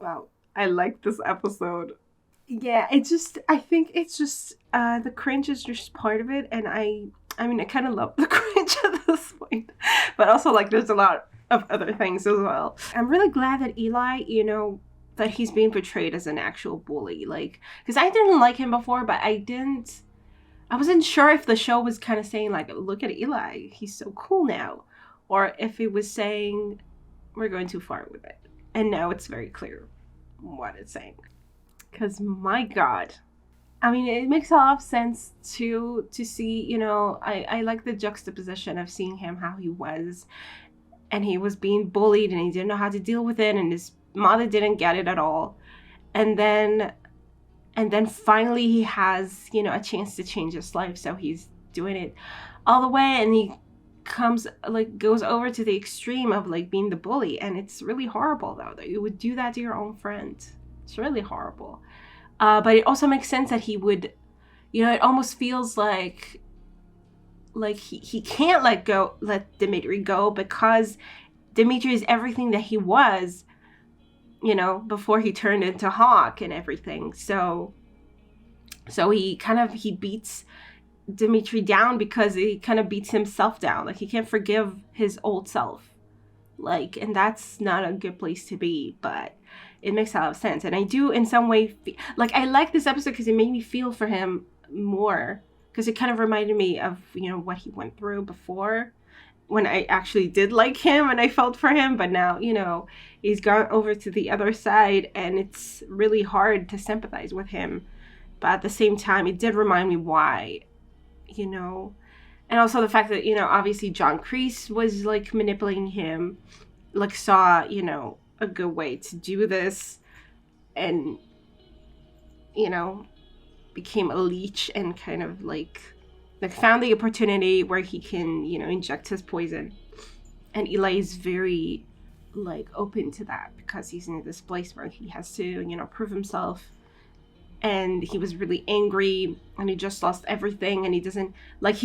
Wow, I like this episode. Yeah, I think it's just the cringe is just part of it, and I mean I kind of love the cringe at this point, but also like there's a lot of other things as well. I'm really glad that Eli, that he's being portrayed as an actual bully, like because I didn't like him before, but I wasn't sure if the show was kind of saying like, look at Eli, he's so cool now, or if it was saying we're going too far with it, and now it's very clear what it's saying. Because my God, I mean, it makes a lot of sense to see. I like the juxtaposition of seeing him how he was, and he was being bullied, and he didn't know how to deal with it, and his mother didn't get it at all, and then finally he has a chance to change his life, so he's doing it all the way, and he goes over to the extreme of like being the bully, and it's really horrible though that you would do that to your own friend. It's really horrible. But it also makes sense that he would, it almost feels like he can't let Dimitri go, because Dimitri is everything that he was, before he turned into Hawk and everything. So he beats Dimitri down because he kind of beats himself down. Like he can't forgive his old self. Like, and that's not a good place to be, but it makes a lot of sense. And I do in some way, like I like this episode because it made me feel for him more, because it kind of reminded me of, what he went through before, when I actually did like him and I felt for him. But now, he's gone over to the other side, and it's really hard to sympathize with him. But at the same time, it did remind me why, and also the fact that, obviously John Kreese was like manipulating him, like saw, a good way to do this, and, became a leech and kind of like found the opportunity where he can, inject his poison. And Eli is very like open to that, because he's in this place where he has to, prove himself. And he was really angry, and he just lost everything, and he doesn't like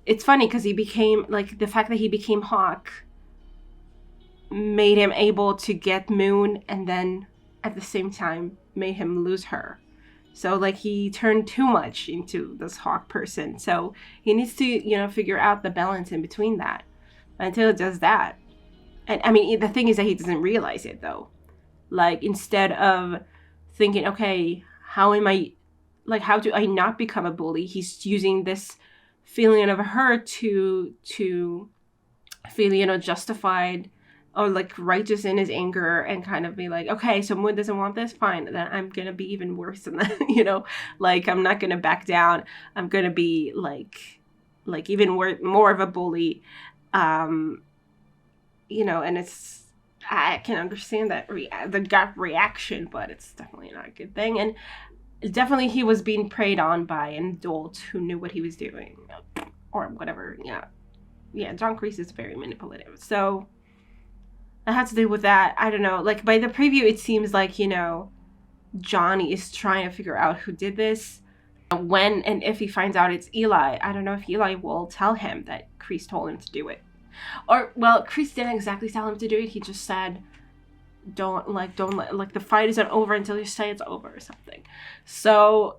it's funny because he became like, the fact that he became Hawk made him able to get Moon, and then at the same time made him lose her. So like he turned too much into this Hawk person. So he needs to, figure out the balance in between that. Until it does that. And I mean, the thing is that he doesn't realize it though. Like instead of thinking, okay, how do I not become a bully? He's using this feeling of hurt to feel, justified or like righteous in his anger, and kind of be like, okay, so Moon doesn't want this, fine, then I'm gonna be even worse than that. Like I'm not gonna back down. I'm gonna be like even more of a bully. And it's, I can understand that the gut reaction, but it's definitely not a good thing. And definitely he was being preyed on by an adult who knew what he was doing, or whatever. Yeah, John Kreese is very manipulative, so that had to do with that. I don't know, like by the preview it seems like, Johnny is trying to figure out who did this. When and if he finds out it's Eli, I don't know if Eli will tell him that Kreese told him to do it. Or, well, Kreese didn't exactly tell him to do it. He just said, don't let, the fight isn't over until you say it's over or something. So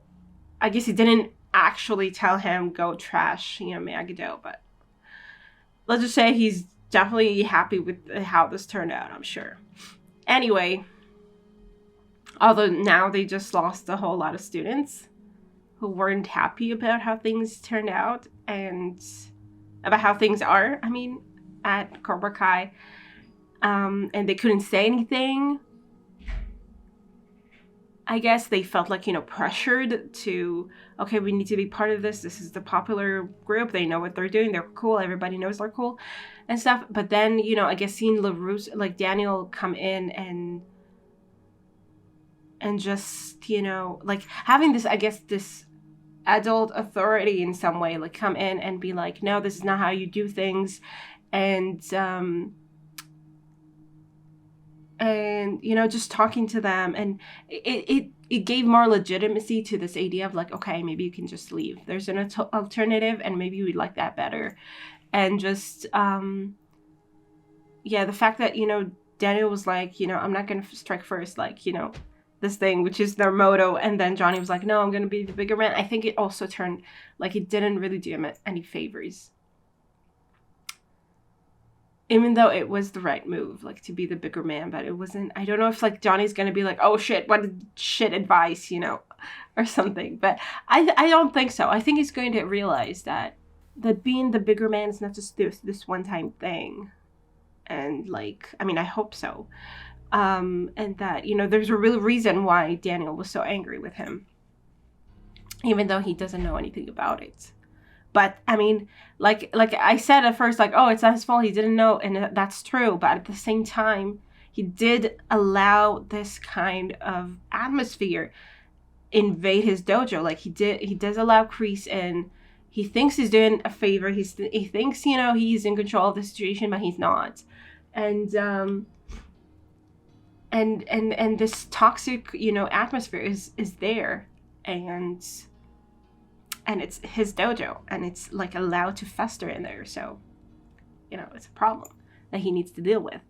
I guess he didn't actually tell him go trash, Miyagi-Do, but let's just say he's definitely happy with how this turned out, I'm sure. Anyway, although now they just lost a whole lot of students who weren't happy about how things turned out, and about how things are, I mean, at Cobra Kai. And they couldn't say anything. I guess they felt like, pressured to, okay, we need to be part of this. This is the popular group. They know what they're doing. They're cool. Everybody knows they're cool and stuff. But then, I guess seeing larusso, like Daniel come in and just, like having this, I guess, this adult authority in some way, like come in and be like, no, this is not how you do things. And just talking to them, and it gave more legitimacy to this idea of like, okay, maybe you can just leave, there's an alternative, and maybe we'd like that better. And just the fact that Daniel was like, you know, I'm not gonna strike first, like, you know, this thing, which is their motto. And then Johnny was like, no, I'm gonna be the bigger man. I think it also turned, like, it didn't really do him any favors. Even though it was the right move, like, to be the bigger man, but it wasn't, I don't know if, like, Johnny's gonna be like, oh shit, what shit advice, you know, or something. But I don't think so. I think he's going to realize that being the bigger man is not just this one-time thing. And, like, I mean, I hope so. And that, you know, there's a real reason why Daniel was so angry with him, even though he doesn't know anything about it. But I mean, like I said at first, like, oh, it's not his fault, he didn't know, and that's true. But at the same time, he did allow this kind of atmosphere invade his dojo. Like, he does allow Kreese in. He thinks he's doing a favor. He thinks, you know, he's in control of the situation, but he's not. And this toxic, you know, atmosphere is there, and it's his dojo, and it's, like, allowed to fester in there. So, you know, it's a problem that he needs to deal with.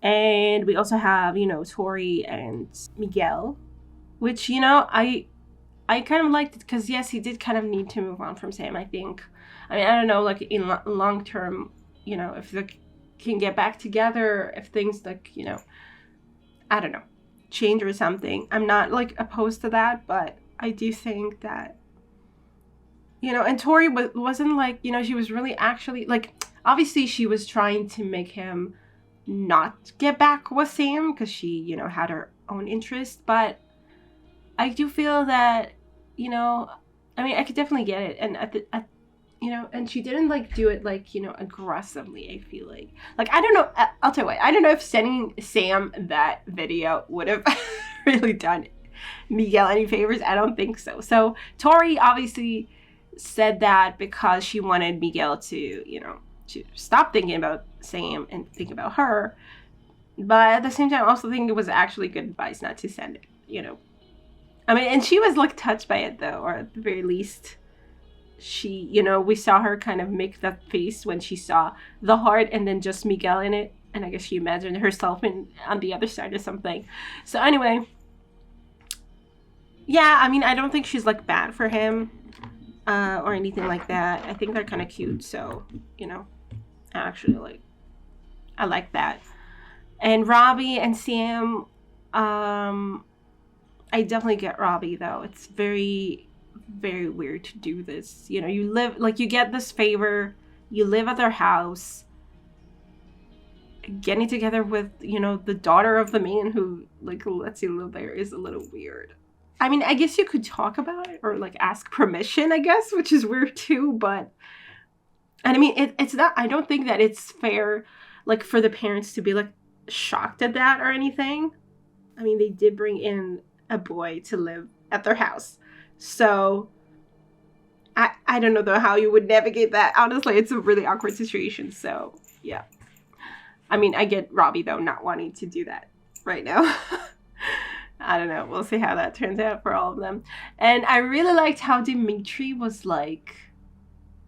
And we also have, you know, Tory and Miguel, which, you know, I kind of liked it, because yes, he did kind of need to move on from Sam, I think. I mean, I don't know, like, in long term, you know, if they can get back together, if things, like, you know, I don't know, change or something. I'm not, like, opposed to that, but I do think that, you know, and Tory wasn't, like, you know, she was really actually, like, obviously she was trying to make him not get back with Sam, because she, you know, had her own interest. But I do feel that, you know, I mean, I could definitely get it. And you know, and she didn't, like, do it, like, you know, aggressively, I feel like. Like, I don't know, I'll tell you what, I don't know if sending Sam that video would have really done Miguel any favors. I don't think so. So Tory obviously said that because she wanted Miguel to, you know, to stop thinking about Sam and think about her. But at the same time, I also think it was actually good advice not to send it, you know. I mean, and she was, like, touched by it, though, or at the very least, she, you know, we saw her kind of make that face when she saw the heart and then just Miguel in it. And I guess she imagined herself on the other side or something. So anyway, yeah, I mean, I don't think she's, like, bad for him or anything like that. I think they're kind of cute. So, you know, actually, I like that. And Robbie and Sam, I definitely get Robbie, though. It's very, very weird to do this. You know, you live, like, you get this favor, you live at their house, getting together with, you know, the daughter of the man who, like, lets you live there is a little weird. I mean, I guess you could talk about it or, like, ask permission, I guess, which is weird too. But, and I mean, it's not, I don't think that it's fair, like, for the parents to be, like, shocked at that or anything. I mean, they did bring in a boy to live at their house. So I don't know, though, how you would navigate that. Honestly, it's a really awkward situation. So, yeah. I mean, I get Robbie, though, not wanting to do that right now. I don't know. We'll see how that turns out for all of them. And I really liked how Demetri was, like,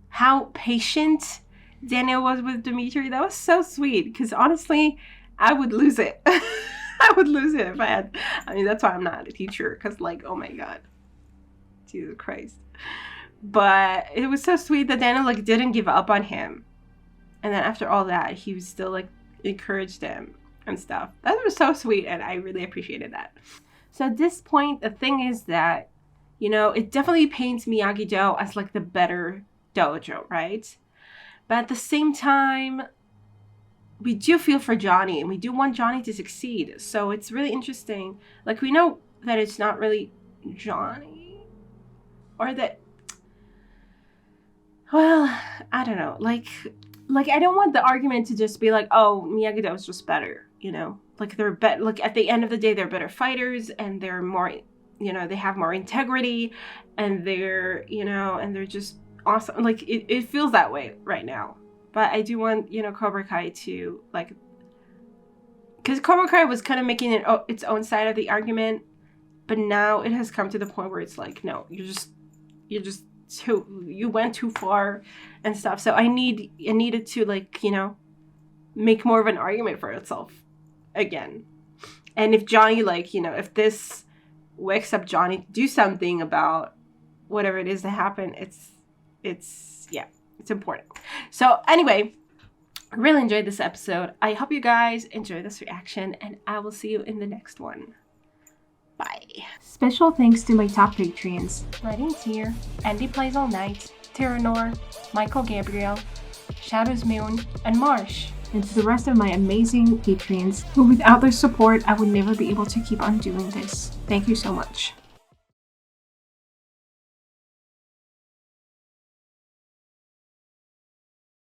how patient Daniel was with Demetri. That was so sweet. Because honestly, I would lose it. I would lose it if I had. I mean, that's why I'm not a teacher. Because, like, oh my God. Jesus Christ. But it was so sweet that Daniel, like, didn't give up on him. And then after all that, he was still, like, encouraged him and stuff. That was so sweet, and I really appreciated that. So at this point, the thing is that, you know, it definitely paints Miyagi-Do as, like, the better dojo, right? But at the same time, we do feel for Johnny, and we do want Johnny to succeed. So it's really interesting. Like, we know that it's not really Johnny, or that, well, I don't know. Like I don't want the argument to just be like, oh, Miyagi-Do is just better, you know? Like, they're better. Like, at the end of the day, they're better fighters, and they're more, you know, they have more integrity, and they're, you know, and they're just awesome. Like, it feels that way right now. But I do want, you know, Cobra Kai to, like, because Cobra Kai was kind of making it its own side of the argument, but now it has come to the point where it's like, no, you went too far and stuff. So I needed to, like, you know, make more of an argument for itself. again. And if Johnny, like, you know, if this wakes up Johnny to do something about whatever it is that happened, it's important. So anyway, I really enjoyed this episode. I hope you guys enjoy this reaction, and I will see you in the next one. Bye. Special thanks to my top Patreons: Writing's Here, Andy Plays All Night, Terranor, Michael Gabriel, Shadows Moon, and Marsh. And to the rest of my amazing Patreons, who without their support, I would never be able to keep on doing this. Thank you so much.